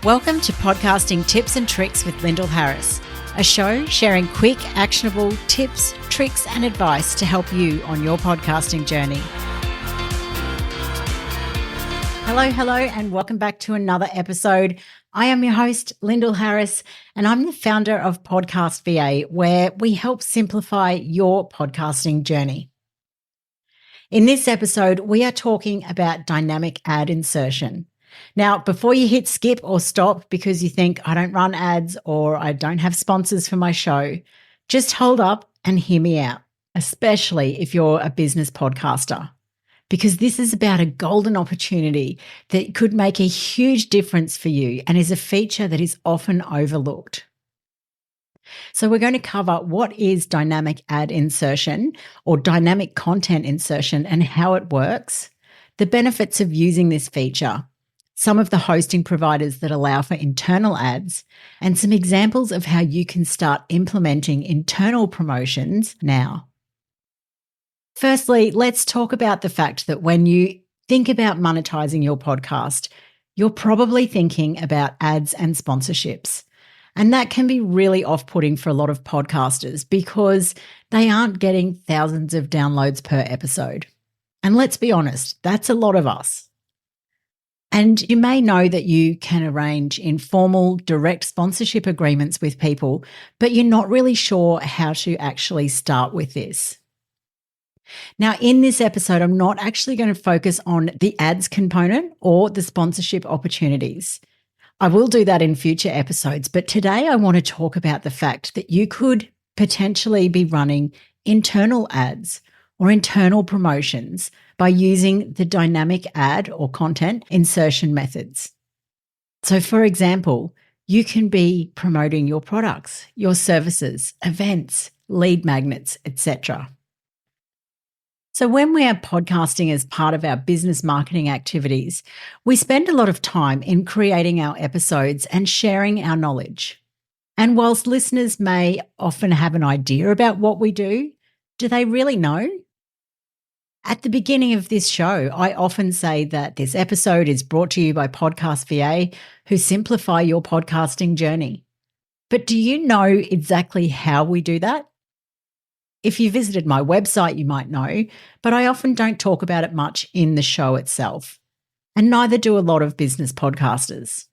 Welcome to Podcasting Tips and Tricks with Lyndall Harris, a show sharing quick, actionable tips, tricks, and advice to help you on your podcasting journey. Hello, and welcome back to another episode. I am your host, Lyndall Harris, and I'm the founder of Podcast VA, where we help simplify your podcasting journey. In this episode, we are talking about dynamic ad insertion. Now, before you hit skip or stop because you think I don't run ads or I don't have sponsors for my show, just hold up and hear me out, especially if you're a business podcaster, because this is about a golden opportunity that could make a huge difference for you and is a feature that is often overlooked. So we're going to cover what is dynamic ad insertion or dynamic content insertion and how it works, the benefits of using this feature, some of the hosting providers that allow for internal ads, and some examples of how you can start implementing internal promotions now. Firstly, let's talk about the fact that when you think about monetizing your podcast, you're probably thinking about ads and sponsorships. And that can be really off-putting for a lot of podcasters because they aren't getting thousands of downloads per episode. And let's be honest, that's a lot of us. And you may know that you can arrange informal, direct sponsorship agreements with people, but you're not really sure how to actually start with this. Now, in this episode, I'm not actually going to focus on the ads component or the sponsorship opportunities. I will do that in future episodes, but today I want to talk about the fact that you could potentially be running internal ads or internal promotions by using the dynamic ad or content insertion methods. So, for example, you can be promoting your products, your services, events, lead magnets, etc. So when we are podcasting as part of our business marketing activities, we spend a lot of time in creating our episodes and sharing our knowledge. And whilst listeners may often have an idea about what we do they really know? At the beginning of this show, I often say that this episode is brought to you by Podcast VA, who simplify your podcasting journey. But do you know exactly how we do that? If you visited my website, you might know, but I often don't talk about it much in the show itself, and neither do a lot of business podcasters.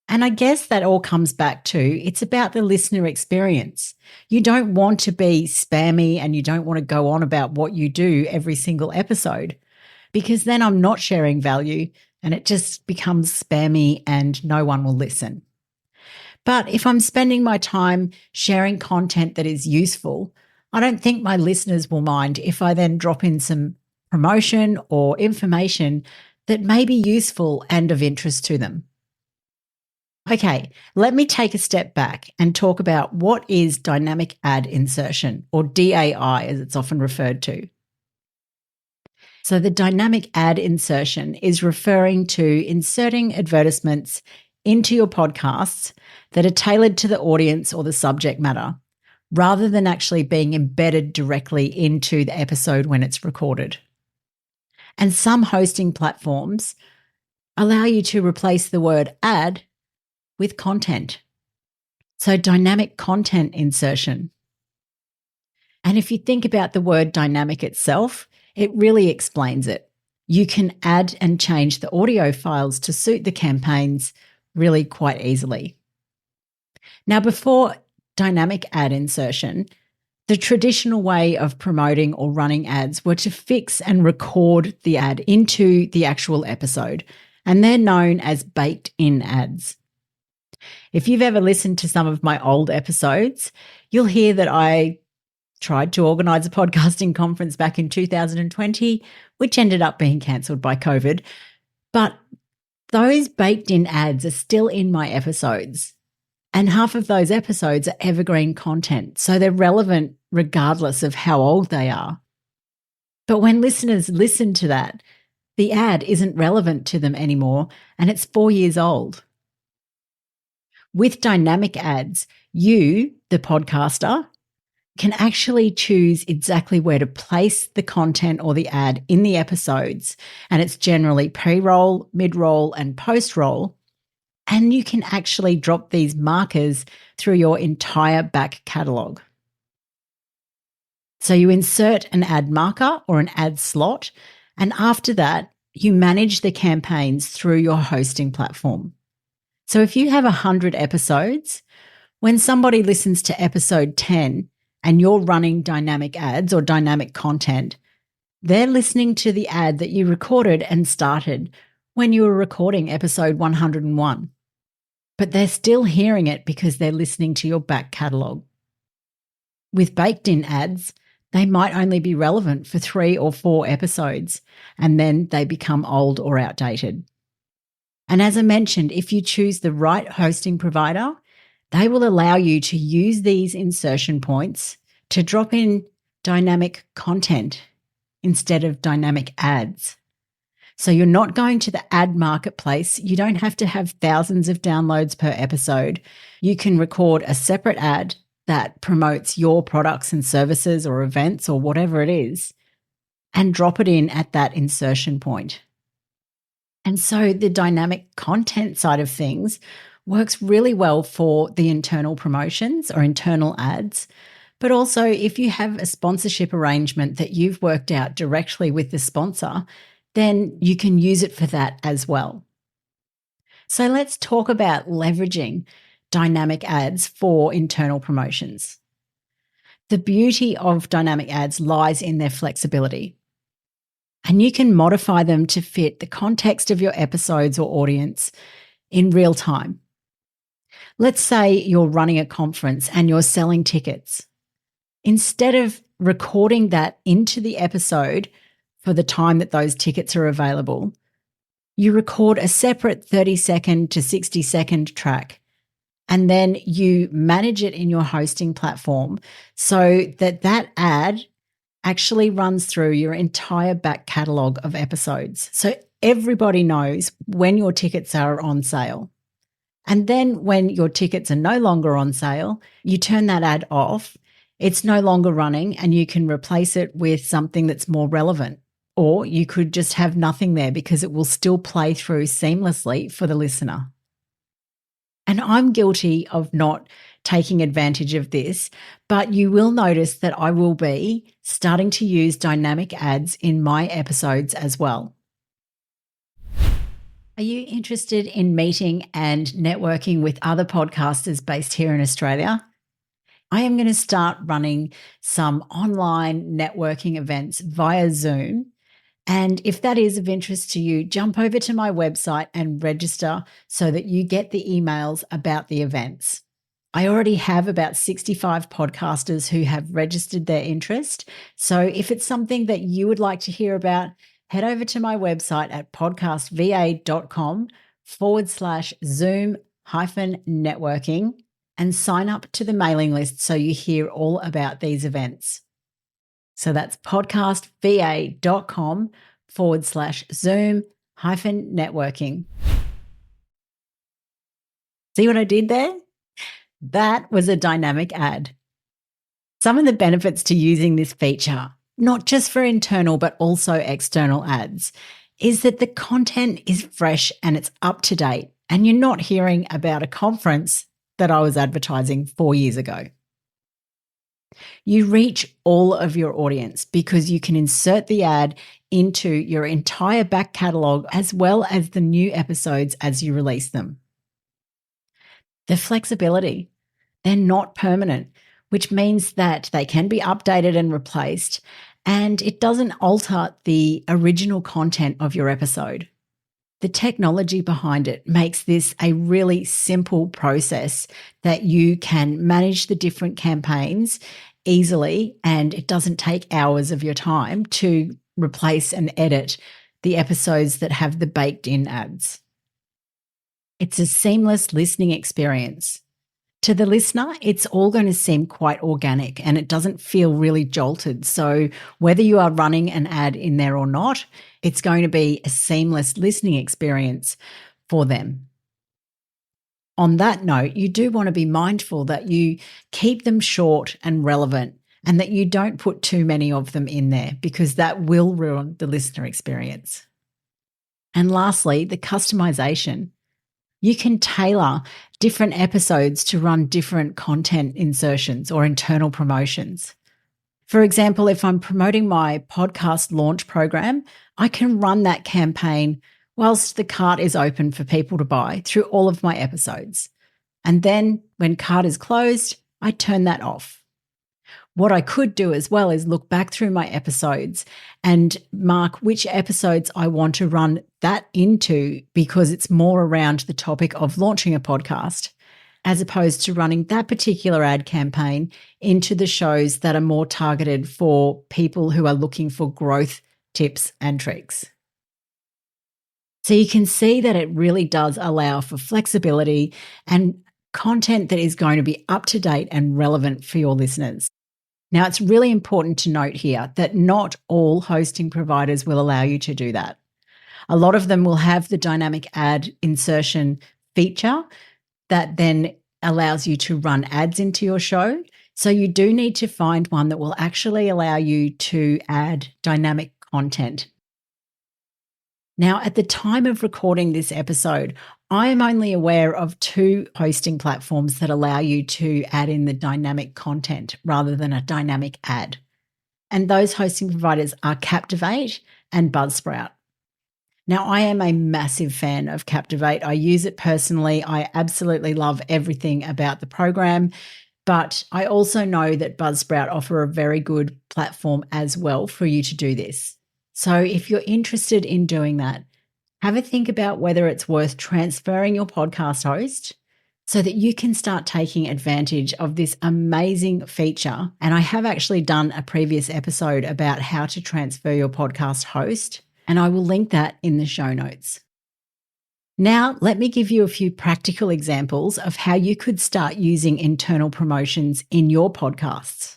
And I guess that all comes back to it's about the listener experience. You don't want to be spammy and you don't want to go on about what you do every single episode, because then I'm not sharing value and it just becomes spammy and no one will listen. But if I'm spending my time sharing content that is useful, I don't think my listeners will mind if I then drop in some promotion or information that may be useful and of interest to them. Okay, let me take a step back and talk about what is dynamic ad insertion, or DAI as it's often referred to. So the dynamic ad insertion is referring to inserting advertisements into your podcasts that are tailored to the audience or the subject matter, rather than actually being embedded directly into the episode when it's recorded. And some hosting platforms allow you to replace the word ad with content. So dynamic content insertion. And if you think about the word dynamic itself, it really explains it. You can add and change the audio files to suit the campaigns really quite easily. Now, before dynamic ad insertion, the traditional way of promoting or running ads were to fix and record the ad into the actual episode, and they're known as baked-in ads. If you've ever listened to some of my old episodes, you'll hear that I tried to organise a podcasting conference back in 2020, which ended up being cancelled by COVID. But those baked-in ads are still in my episodes. And half of those episodes are evergreen content, so they're relevant regardless of how old they are. But when listeners listen to that, the ad isn't relevant to them anymore, and it's 4 years old. With dynamic ads, you, the podcaster, can actually choose exactly where to place the content or the ad in the episodes, and it's generally pre-roll, mid-roll, and post-roll, And you can actually drop these markers through your entire back catalog. So you insert an ad marker or an ad slot, and after that, you manage the campaigns through your hosting platform. So if you have 100 episodes, when somebody listens to episode 10 and you're running dynamic ads or dynamic content, they're listening to the ad that you recorded and started when you were recording episode 101. But they're still hearing it because they're listening to your back catalogue. With baked-in ads, they might only be relevant for 3 or 4 episodes, and then they become old or outdated. And as I mentioned, if you choose the right hosting provider, they will allow you to use these insertion points to drop in dynamic content instead of dynamic ads. So you're not going to the ad marketplace. You don't have to have thousands of downloads per episode. You can record a separate ad that promotes your products and services or events or whatever it is and drop it in at that insertion point. And so the dynamic content side of things works really well for the internal promotions or internal ads. But also, if you have a sponsorship arrangement that you've worked out directly with the sponsor, then you can use it for that as well. So let's talk about leveraging dynamic ads for internal promotions. The beauty of dynamic ads lies in their flexibility. And you can modify them to fit the context of your episodes or audience in real time. Let's say you're running a conference and you're selling tickets. Instead of recording that into the episode for the time that those tickets are available, you record a separate 30-second to 60-second track, and then you manage it in your hosting platform so that that ad actually runs through your entire back catalogue of episodes. So everybody knows when your tickets are on sale. And then when your tickets are no longer on sale, you turn that ad off. It's no longer running and you can replace it with something that's more relevant. Or you could just have nothing there because it will still play through seamlessly for the listener. And I'm guilty of not taking advantage of this, but you will notice that I will be starting to use dynamic ads in my episodes as well. Are you interested in meeting and networking with other podcasters based here in Australia? I am going to start running some online networking events via Zoom. And if that is of interest to you, jump over to my website and register so that you get the emails about the events. I already have about 65 podcasters who have registered their interest. So if it's something that you would like to hear about, head over to my website at podcastva.com/Zoom-networking and sign up to the mailing list so you hear all about these events. So that's podcastva.com/Zoom-networking. See what I did there? That was a dynamic ad. Some of the benefits to using this feature, not just for internal but also external ads, is that the content is fresh and it's up to date, and you're not hearing about a conference that I was advertising 4 years ago. You reach all of your audience because you can insert the ad into your entire back catalogue as well as the new episodes as you release them. The flexibility, they're not permanent, which means that they can be updated and replaced, and it doesn't alter the original content of your episode. The technology behind it makes this a really simple process that you can manage the different campaigns easily, and it doesn't take hours of your time to replace and edit the episodes that have the baked-in ads. It's a seamless listening experience. To the listener, it's all going to seem quite organic and it doesn't feel really jolted. So whether you are running an ad in there or not, it's going to be a seamless listening experience for them. On that note, you do want to be mindful that you keep them short and relevant and that you don't put too many of them in there because that will ruin the listener experience. And lastly, the customization. You can tailor different episodes to run different content insertions or internal promotions. For example, if I'm promoting my podcast launch program, I can run that campaign whilst the cart is open for people to buy through all of my episodes. And then when cart is closed, I turn that off. What I could do as well is look back through my episodes and mark which episodes I want to run that into because it's more around the topic of launching a podcast, as opposed to running that particular ad campaign into the shows that are more targeted for people who are looking for growth tips and tricks. So you can see that it really does allow for flexibility and content that is going to be up to date and relevant for your listeners. Now, it's really important to note here that not all hosting providers will allow you to do that. A lot of them will have the dynamic ad insertion feature that then allows you to run ads into your show. So you do need to find one that will actually allow you to add dynamic content. Now, at the time of recording this episode, I am only aware of 2 hosting platforms that allow you to add in the dynamic content rather than a dynamic ad. And those hosting providers are Captivate and Buzzsprout. Now, I am a massive fan of Captivate. I use it personally. I absolutely love everything about the program, but I also know that Buzzsprout offer a very good platform as well for you to do this. So if you're interested in doing that, have a think about whether it's worth transferring your podcast host so that you can start taking advantage of this amazing feature. And I have actually done a previous episode about how to transfer your podcast host, and I will link that in the show notes. Now, let me give you a few practical examples of how you could start using internal promotions in your podcasts.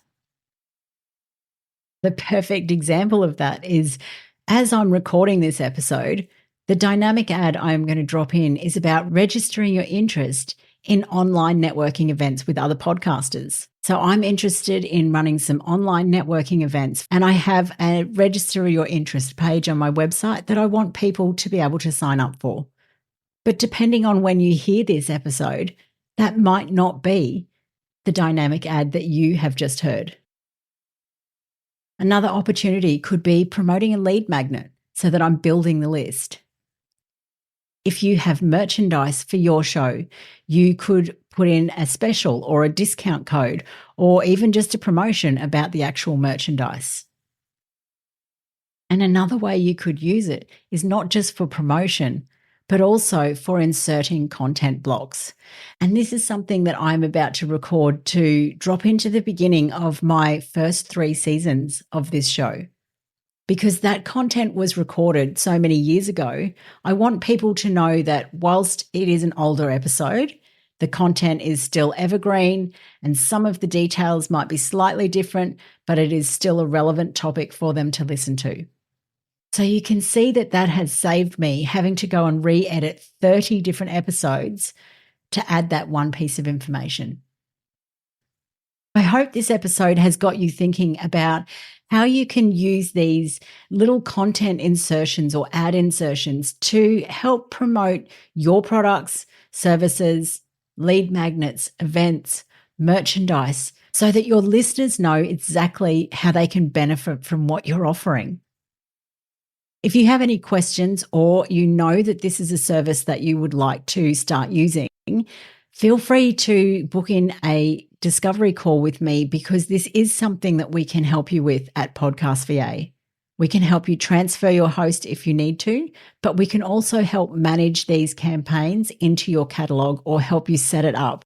The perfect example of that is, as I'm recording this episode, the dynamic ad I'm going to drop in is about registering your interest in online networking events with other podcasters. So I'm interested in running some online networking events, and I have a register your interest page on my website that I want people to be able to sign up for. But depending on when you hear this episode, that might not be the dynamic ad that you have just heard. Another opportunity could be promoting a lead magnet so that I'm building the list. If you have merchandise for your show, you could put in a special or a discount code or even just a promotion about the actual merchandise. And another way you could use it is not just for promotion, but also for inserting content blocks. And this is something that I'm about to record to drop into the beginning of my first 3 seasons of this show. Because that content was recorded so many years ago, I want people to know that whilst it is an older episode, the content is still evergreen and some of the details might be slightly different, but it is still a relevant topic for them to listen to. So you can see that that has saved me having to go and re-edit 30 different episodes to add that one piece of information. I hope this episode has got you thinking about how you can use these little content insertions or ad insertions to help promote your products, services, lead magnets, events, merchandise, so that your listeners know exactly how they can benefit from what you're offering. If you have any questions or you know that this is a service that you would like to start using, feel free to book in a discovery call with me, because this is something that we can help you with at Podcast VA. We can help you transfer your host if you need to, but we can also help manage these campaigns into your catalog or help you set it up.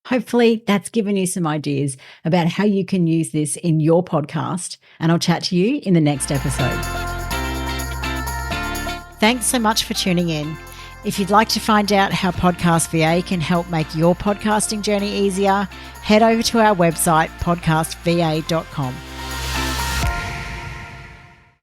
Hopefully that's given you some ideas about how you can use this in your podcast, and I'll chat to you in the next episode. Thanks so much for tuning in. If you'd like to find out how Podcast VA can help make your podcasting journey easier, head over to our website, podcastva.com.